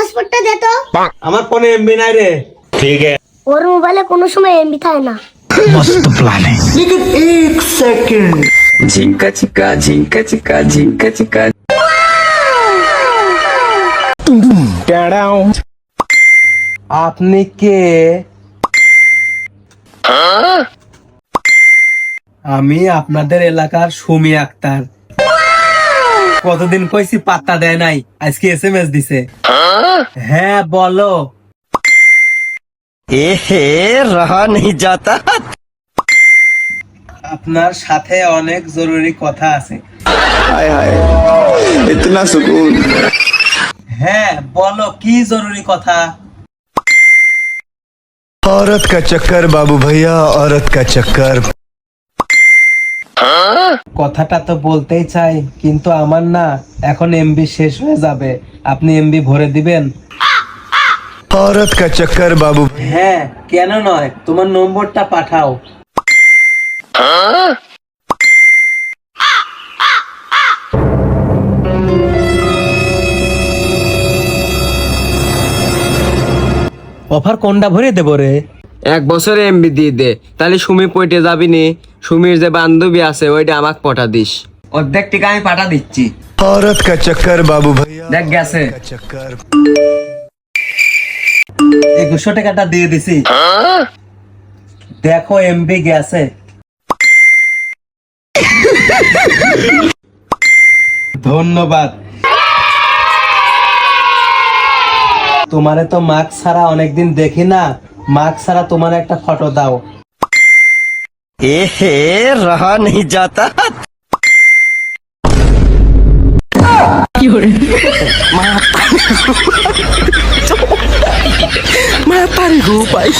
হটস্পটটা দে তো। আমার ফোনে এমবি নাই রে। ঠিক আছে। ওর মোবাইলে কোনো সময় এমবি থাকে না। मस्त प्लान है। लेकिन एक सेकंड। झिंका चिका झिंका चिका झिंका चिका। আপনি কে? আমি আপনাদের এলাকার সুমি আক্তার। কতদিন কইছি পাত্তা দেয় নাই, আজকে এসএমএস দিছে। হ্যাঁ বলো। এহে রহা नहीं जाता। আপনার সাথে অনেক জরুরি কথা আছে। हाय हाय इतना सुकून। হ্যাঁ বলো, কি জরুরি কথা? औरत का चक्कर बाबू भैया, औरत का चक्कर। কথাটা তো বলতেই চাই, কিন্তু আমার না এখন এমবি শেষ হয়ে যাবে। আপনি এমবি ভরে দিবেন? औरत का चक्कर बाबू। হ্যাঁ কেন নয়, তোমার নম্বরটা পাঠাও। অফার কোনটা ভরে দেবো রে? 1 বছরে এমবি দিয়ে দে, তাহলে সুমি পয়টে যাবি নি। সুমির যে বান্ধবী আছে ওইটা আমাকে পাঠা দিস। অর্ধেক টাকা আমি পাঠা দিচ্ছি। औरत का चक्कर बाबू भैया, দেখ গেছে। का चक्कर। 2100 টাকাটা দিয়ে দিছি। দেখো এমবি গেছে। ধন্যবাদ। তোমারে তো মাস্ক ছাড়া অনেকদিন দেখি না, মাস্ক ছাড়া তোমার একটা ফটো দাও। एहे रहा नहीं जाता। मैं तारी रूप आई।